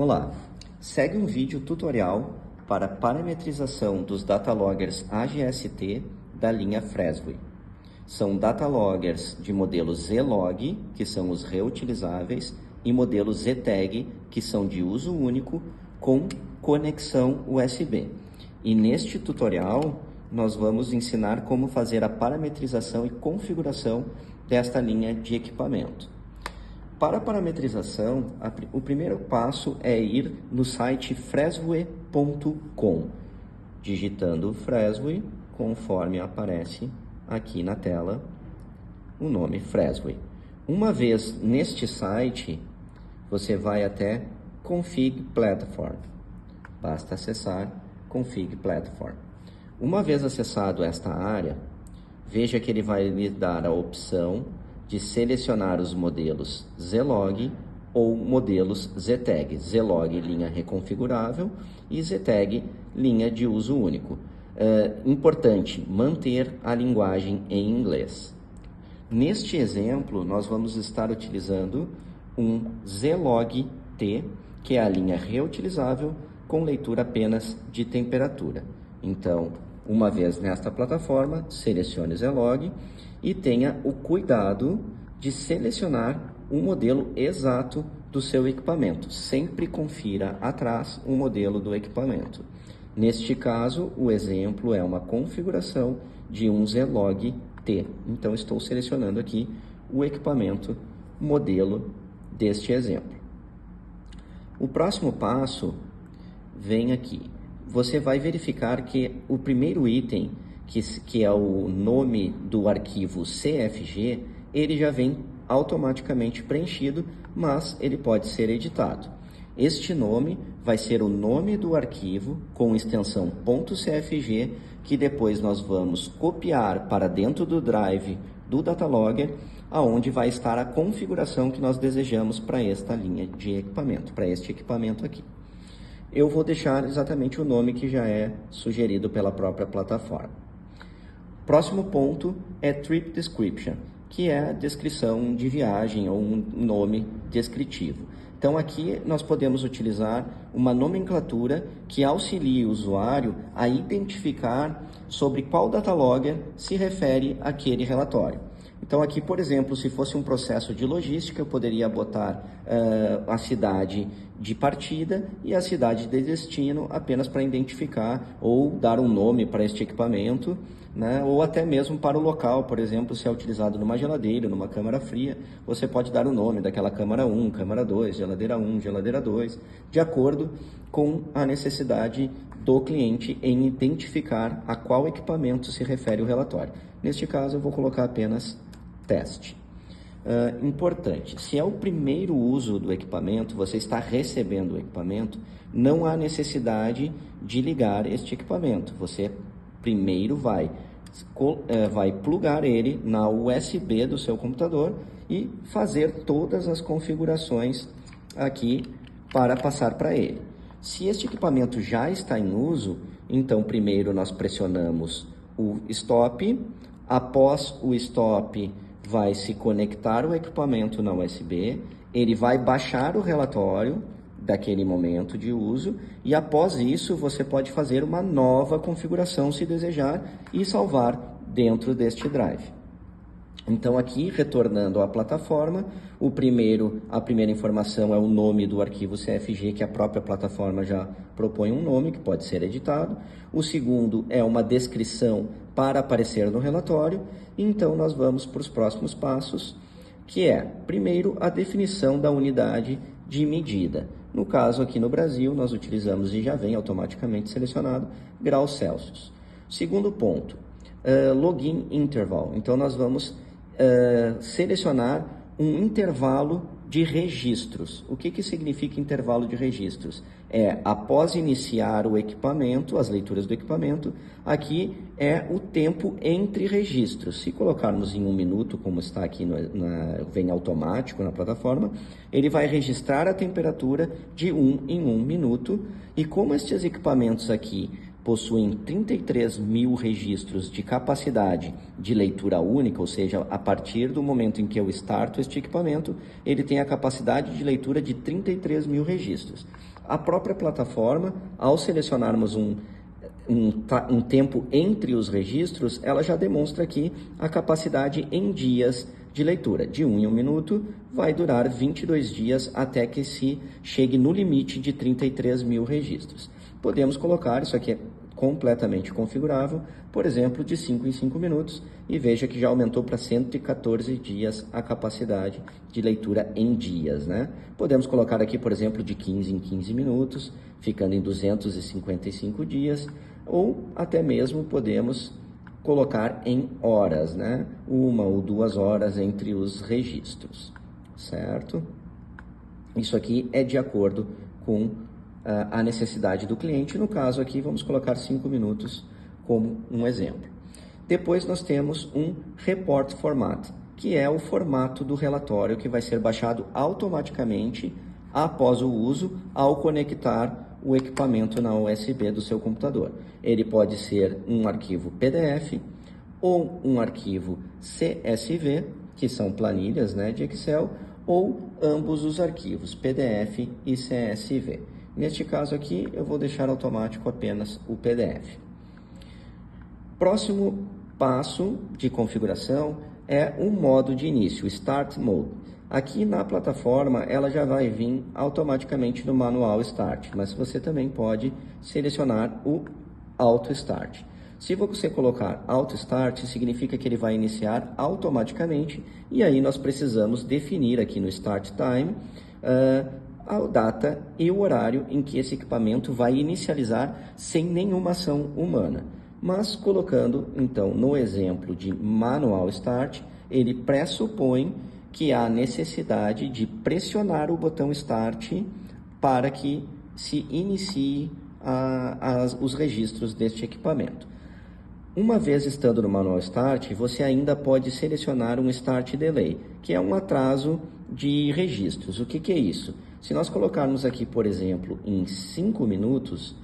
Olá, segue um vídeo tutorial para parametrização dos dataloggers AGST da linha Fresway. São dataloggers de modelo Zlog, que são os reutilizáveis, e modelo Ztag, que são de uso único com conexão USB. E neste tutorial nós vamos ensinar como fazer a parametrização e configuração desta linha de equipamento. Para a parametrização, o primeiro passo é ir no site fresway.com, digitando Fresway, conforme aparece aqui na tela o nome Fresway. Uma vez neste site, você vai até Config Platform. Basta acessar Config Platform. Uma vez acessado esta área, veja que ele vai lhe dar a opção de selecionar os modelos Zlog ou modelos Ztag. Zlog, linha reconfigurável, e Ztag, linha de uso único. Importante manter a linguagem em inglês. Neste exemplo, nós vamos estar utilizando um Zlog-T, que é a linha reutilizável com leitura apenas de temperatura. Então, uma vez nesta plataforma, selecione Zlog e tenha o cuidado de selecionar o modelo exato do seu equipamento. Sempre confira atrás o modelo do equipamento. Neste caso, o exemplo é uma configuração de um Zlog-T. Então, estou selecionando aqui o equipamento modelo deste exemplo. O próximo passo vem aqui. Você vai verificar que o primeiro item, que é o nome do arquivo CFG, ele já vem automaticamente preenchido, mas ele pode ser editado. Este nome vai ser o nome do arquivo com extensão .cfg, que depois nós vamos copiar para dentro do drive do datalogger, aonde vai estar a configuração que nós desejamos para esta linha de equipamento, para este equipamento aqui. Eu vou deixar exatamente o nome que já é sugerido pela própria plataforma. Próximo ponto é Trip Description, que é a descrição de viagem ou um nome descritivo. Então aqui nós podemos utilizar uma nomenclatura que auxilie o usuário a identificar sobre qual datalogger se refere aquele relatório. Então aqui, por exemplo, se fosse um processo de logística, eu poderia botar a cidade de partida e a cidade de destino apenas para identificar ou dar um nome para este equipamento, né? Ou até mesmo para o local, por exemplo, se é utilizado numa geladeira, numa câmara fria, você pode dar o nome daquela câmara 1, câmara 2, geladeira 1, geladeira 2, de acordo com a necessidade do cliente em identificar a qual equipamento se refere o relatório. Neste caso, eu vou colocar apenas teste. Importante, se é o primeiro uso do equipamento, você está recebendo o equipamento, não há necessidade de ligar este equipamento. Você primeiro vai plugar ele na USB do seu computador e fazer todas as configurações aqui para passar para ele. Se este equipamento já está em uso, então primeiro nós pressionamos o stop. Após o stop, vai se conectar o equipamento na USB, ele vai baixar o relatório daquele momento de uso e após isso você pode fazer uma nova configuração se desejar e salvar dentro deste drive. Então aqui, retornando à plataforma, a primeira informação é o nome do arquivo CFG, que a própria plataforma já propõe um nome, que pode ser editado. O segundo é uma descrição para aparecer no relatório. Então nós vamos para os próximos passos, que é, primeiro, a definição da unidade de medida. No caso aqui no Brasil, nós utilizamos e já vem automaticamente selecionado graus Celsius. Segundo ponto, login interval. Então nós vamos selecionar um intervalo de registros. O que significa intervalo de registros? Após iniciar o equipamento, as leituras do equipamento, aqui é o tempo entre registros. Se colocarmos em 1 minuto, como está aqui, vem automático na plataforma, ele vai registrar a temperatura de 1 em 1 minuto. E como estes equipamentos aqui possuem 33 mil registros de capacidade de leitura única, ou seja, a partir do momento em que eu starto este equipamento, ele tem a capacidade de leitura de 33 mil registros. A própria plataforma, ao selecionarmos um tempo entre os registros, ela já demonstra aqui a capacidade em dias de leitura. De 1 em 1 minuto, vai durar 22 dias até que se chegue no limite de 33 mil registros. Podemos colocar, isso aqui é completamente configurável, por exemplo, de 5 em 5 minutos, e veja que já aumentou para 114 dias a capacidade de leitura em dias, né? Podemos colocar aqui, por exemplo, de 15 em 15 minutos, ficando em 255 dias, ou até mesmo podemos colocar em horas, né? 1 ou 2 horas entre os registros, certo? Isso aqui é de acordo com a necessidade do cliente. No caso aqui, vamos colocar 5 minutos como um exemplo. Depois nós temos um Report Format, que é o formato do relatório que vai ser baixado automaticamente após o uso ao conectar o equipamento na USB do seu computador. Ele pode ser um arquivo PDF ou um arquivo CSV, que são planilhas, né, de Excel, ou ambos os arquivos, PDF e CSV. Neste caso aqui, eu vou deixar automático apenas o PDF. Próximo passo de configuração é o modo de início, Start Mode. Aqui na plataforma, ela já vai vir automaticamente no manual Start, mas você também pode selecionar o Auto Start. Se você colocar Auto Start, significa que ele vai iniciar automaticamente, e aí nós precisamos definir aqui no Start Time a data e o horário em que esse equipamento vai inicializar sem nenhuma ação humana. Mas colocando, então, no exemplo de Manual Start, ele pressupõe que há necessidade de pressionar o botão Start para que se inicie os registros deste equipamento. Uma vez estando no Manual Start, você ainda pode selecionar um Start Delay, que é um atraso de registros. O que é isso? Se nós colocarmos aqui, por exemplo, em 5 minutos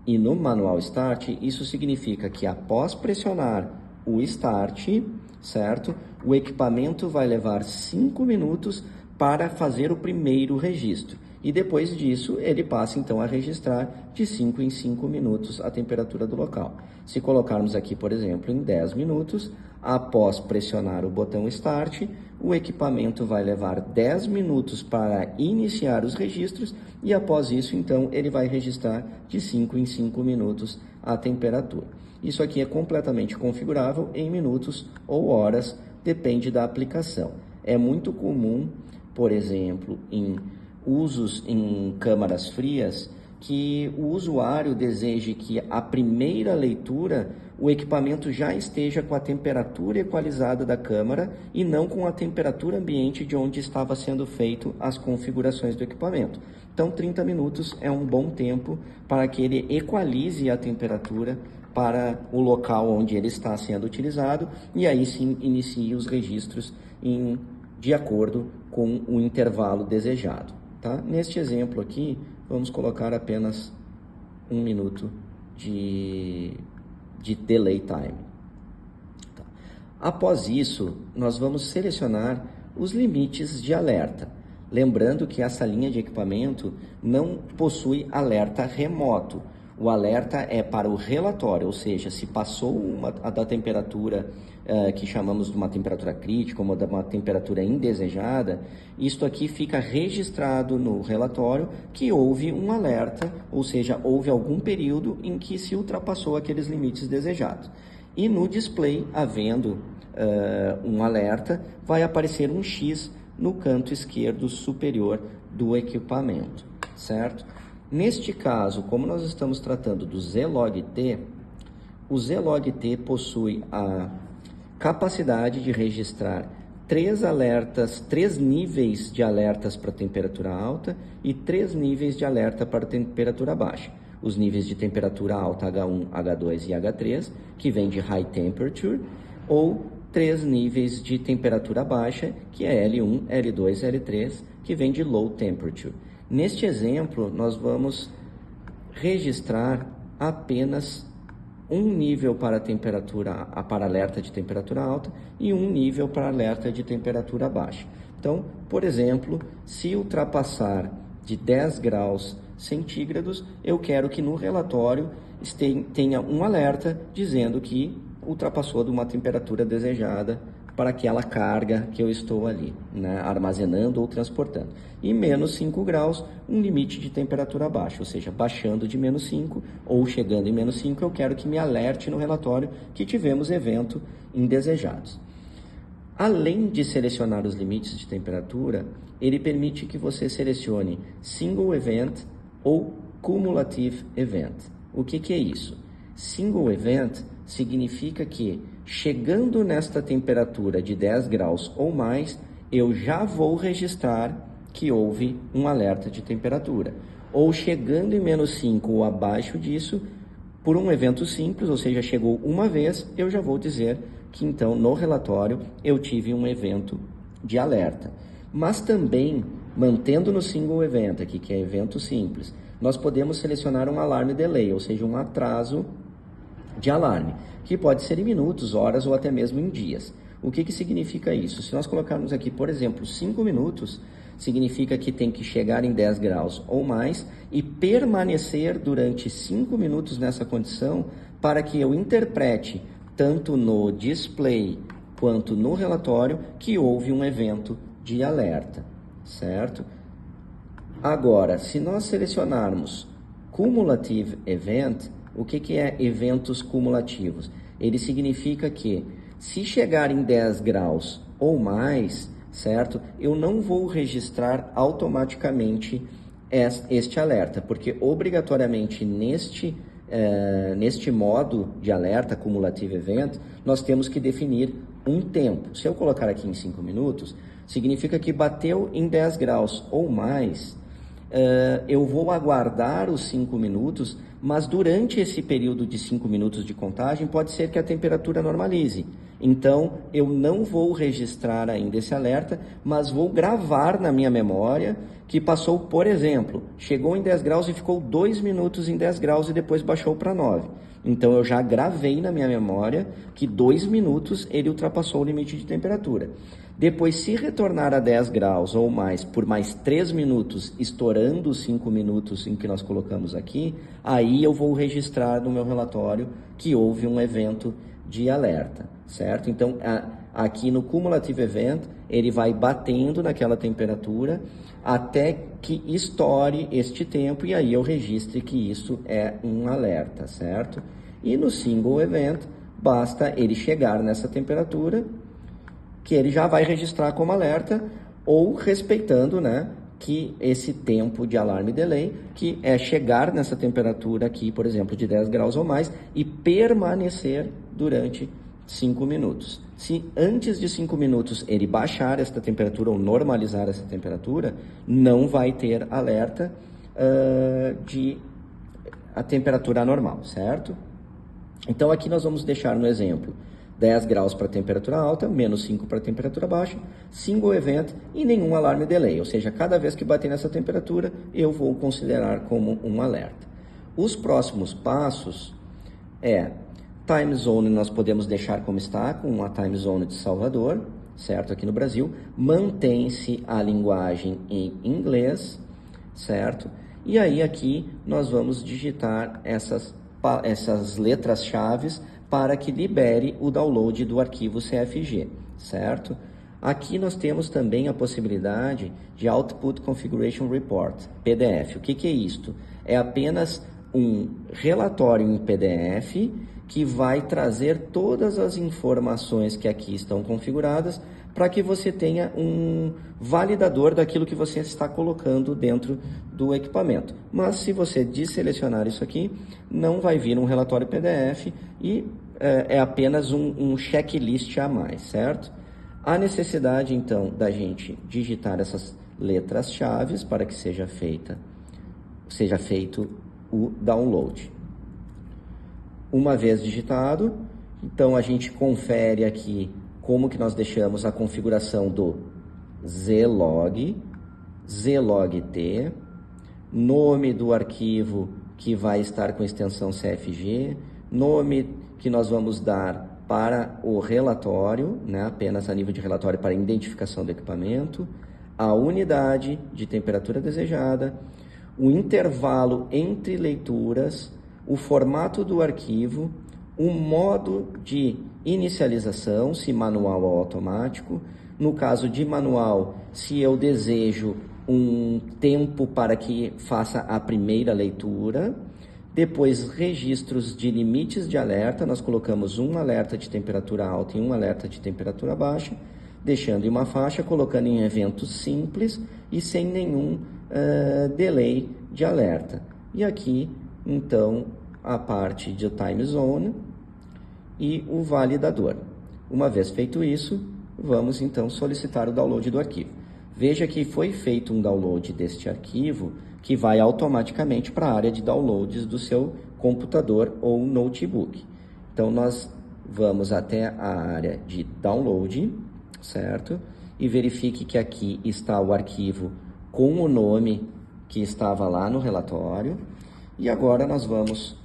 e no Manual Start, isso significa que após pressionar o Start, certo? O equipamento vai levar 5 minutos para fazer o primeiro registro. E depois disso, ele passa então a registrar de 5 em 5 minutos a temperatura do local. Se colocarmos aqui, por exemplo, em 10 minutos, após pressionar o botão Start, o equipamento vai levar 10 minutos para iniciar os registros e após isso, então, ele vai registrar de 5 em 5 minutos a temperatura. Isso aqui é completamente configurável em minutos ou horas, depende da aplicação. É muito comum, por exemplo, em usos em câmaras frias, que o usuário deseje que a primeira leitura o equipamento já esteja com a temperatura equalizada da câmara e não com a temperatura ambiente de onde estava sendo feito as configurações do equipamento. Então 30 minutos é um bom tempo para que ele equalize a temperatura para o local onde ele está sendo utilizado e aí sim inicie os registros de acordo com o intervalo desejado. Tá? Neste exemplo aqui, vamos colocar apenas 1 minuto de delay time. Tá. Após isso, nós vamos selecionar os limites de alerta. Lembrando que essa linha de equipamento não possui alerta remoto. O alerta é para o relatório, ou seja, se passou da temperatura que chamamos de uma temperatura crítica, ou de uma temperatura indesejada, isto aqui fica registrado no relatório que houve um alerta, ou seja, houve algum período em que se ultrapassou aqueles limites desejados. E no display, havendo um alerta, vai aparecer um X no canto esquerdo superior do equipamento, certo? Neste caso, como nós estamos tratando do Zlog-T, o Zlog-T possui a capacidade de registrar 3 níveis de alertas para temperatura alta e 3 níveis de alerta para temperatura baixa. Os níveis de temperatura alta H1, H2 e H3, que vem de High Temperature, ou 3 níveis de temperatura baixa, que é L1, L2 e L3, que vem de Low Temperature. Neste exemplo, nós vamos registrar apenas um nível para para alerta de temperatura alta e um nível para alerta de temperatura baixa. Então, por exemplo, se ultrapassar de 10 graus centígrados, eu quero que no relatório tenha um alerta dizendo que ultrapassou de uma temperatura desejada para aquela carga que eu estou ali, né, armazenando ou transportando. E menos 5 graus, um limite de temperatura baixa, ou seja, baixando de menos 5 ou chegando em menos 5, eu quero que me alerte no relatório que tivemos evento indesejados. Além de selecionar os limites de temperatura, ele permite que você selecione Single Event ou Cumulative Event. O que é isso? Single Event significa que, chegando nesta temperatura de 10 graus ou mais, eu já vou registrar que houve um alerta de temperatura. Ou chegando em menos 5 ou abaixo disso, por um evento simples, ou seja, chegou uma vez, eu já vou dizer que então no relatório eu tive um evento de alerta. Mas também, mantendo no single event aqui, que é evento simples, nós podemos selecionar um alarme delay, ou seja, um atraso de alarme, que pode ser em minutos, horas ou até mesmo em dias. O que significa isso? Se nós colocarmos aqui, por exemplo, 5 minutos, significa que tem que chegar em 10 graus ou mais e permanecer durante 5 minutos nessa condição para que eu interprete, tanto no display quanto no relatório, que houve um evento de alerta, certo? Agora, se nós selecionarmos Cumulative Event, o que é eventos cumulativos? Ele significa que, se chegar em 10 graus ou mais, certo? Eu não vou registrar automaticamente este alerta, porque obrigatoriamente neste modo de alerta, Cumulative Event, nós temos que definir um tempo. Se eu colocar aqui em 5 minutos, significa que bateu em 10 graus ou mais, eu vou aguardar os 5 minutos, mas durante esse período de 5 minutos de contagem, pode ser que a temperatura normalize. Então, eu não vou registrar ainda esse alerta, mas vou gravar na minha memória que passou, por exemplo, chegou em 10 graus e ficou 2 minutos em 10 graus e depois baixou para 9. Então, eu já gravei na minha memória que 2 minutos ele ultrapassou o limite de temperatura. Depois, se retornar a 10 graus ou mais por mais 3 minutos, estourando os 5 minutos em que nós colocamos aqui, aí eu vou registrar no meu relatório que houve um evento de alerta, certo? Então, aqui no Cumulative Event, ele vai batendo naquela temperatura até que estoure este tempo e aí eu registre que isso é um alerta, certo? E no Single Event, basta ele chegar nessa temperatura que ele já vai registrar como alerta, ou respeitando, né, que esse tempo de alarme delay, que é chegar nessa temperatura aqui, por exemplo, de 10 graus ou mais, e permanecer durante 5 minutos. Se antes de 5 minutos ele baixar esta temperatura ou normalizar essa temperatura, não vai ter alerta de a temperatura anormal, certo? Então aqui nós vamos deixar no exemplo 10 graus para temperatura alta, menos 5 para temperatura baixa, single event e nenhum alarme delay, ou seja, cada vez que bater nessa temperatura, eu vou considerar como um alerta. Os próximos passos time zone, nós podemos deixar como está, com a time zone de Salvador, certo? Aqui no Brasil, mantém-se a linguagem em inglês, certo? E aí aqui nós vamos digitar essas letras-chave para que libere o download do arquivo CFG, certo? Aqui nós temos também a possibilidade de Output Configuration Report, PDF. O que é isto? É apenas um relatório em PDF que vai trazer todas as informações que aqui estão configuradas para que você tenha um validador daquilo que você está colocando dentro do equipamento. Mas se você desselecionar isso aqui, não vai vir um relatório PDF e é apenas um checklist a mais, certo? Há necessidade, então, da gente digitar essas letras-chave para que seja feito o download. Uma vez digitado, então a gente confere aqui como que nós deixamos a configuração do zlog, zlogt, nome do arquivo que vai estar com extensão CFG, nome que nós vamos dar para o relatório, né, apenas a nível de relatório para identificação do equipamento, a unidade de temperatura desejada, o intervalo entre leituras, o formato do arquivo, o modo de inicialização, se manual ou automático. No caso de manual, se eu desejo um tempo para que faça a primeira leitura. Depois, registros de limites de alerta, nós colocamos um alerta de temperatura alta e um alerta de temperatura baixa, deixando em uma faixa, colocando em eventos simples e sem nenhum delay de alerta. E aqui, então, a parte de time zone e o validador. Uma vez feito isso, vamos então solicitar o download do arquivo. Veja que foi feito um download deste arquivo que vai automaticamente para a área de downloads do seu computador ou notebook. Então, nós vamos até a área de download, certo? E verifique que aqui está o arquivo com o nome que estava lá no relatório. E agora nós vamos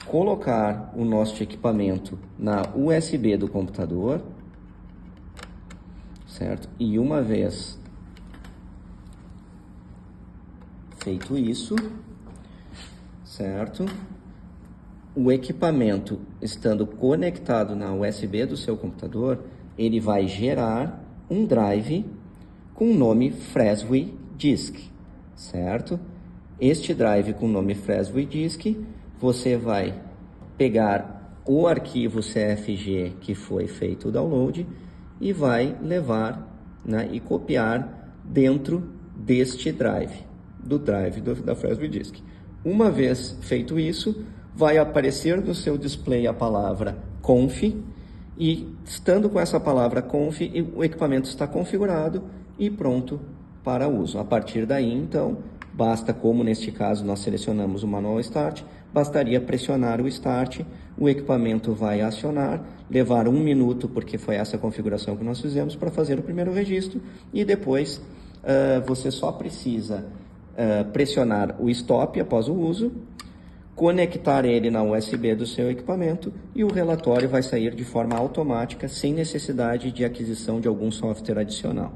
colocar o nosso equipamento na USB do computador, certo? E uma vez feito isso, certo? O equipamento estando conectado na USB do seu computador, ele vai gerar um drive com o nome Fresway Disk, certo? Este drive com o nome Fresway Disk, você vai pegar o arquivo CFG que foi feito o download e vai levar, né, e copiar dentro deste drive, da Fresway Disk. Uma vez feito isso, vai aparecer no seu display a palavra conf e, estando com essa palavra conf, o equipamento está configurado e pronto para uso. A partir daí, então, basta, como neste caso nós selecionamos o manual Start, bastaria pressionar o Start, o equipamento vai acionar, levar 1 minuto, porque foi essa configuração que nós fizemos, para fazer o primeiro registro, e depois você só precisa pressionar o Stop após o uso, conectar ele na USB do seu equipamento e o relatório vai sair de forma automática, sem necessidade de aquisição de algum software adicional.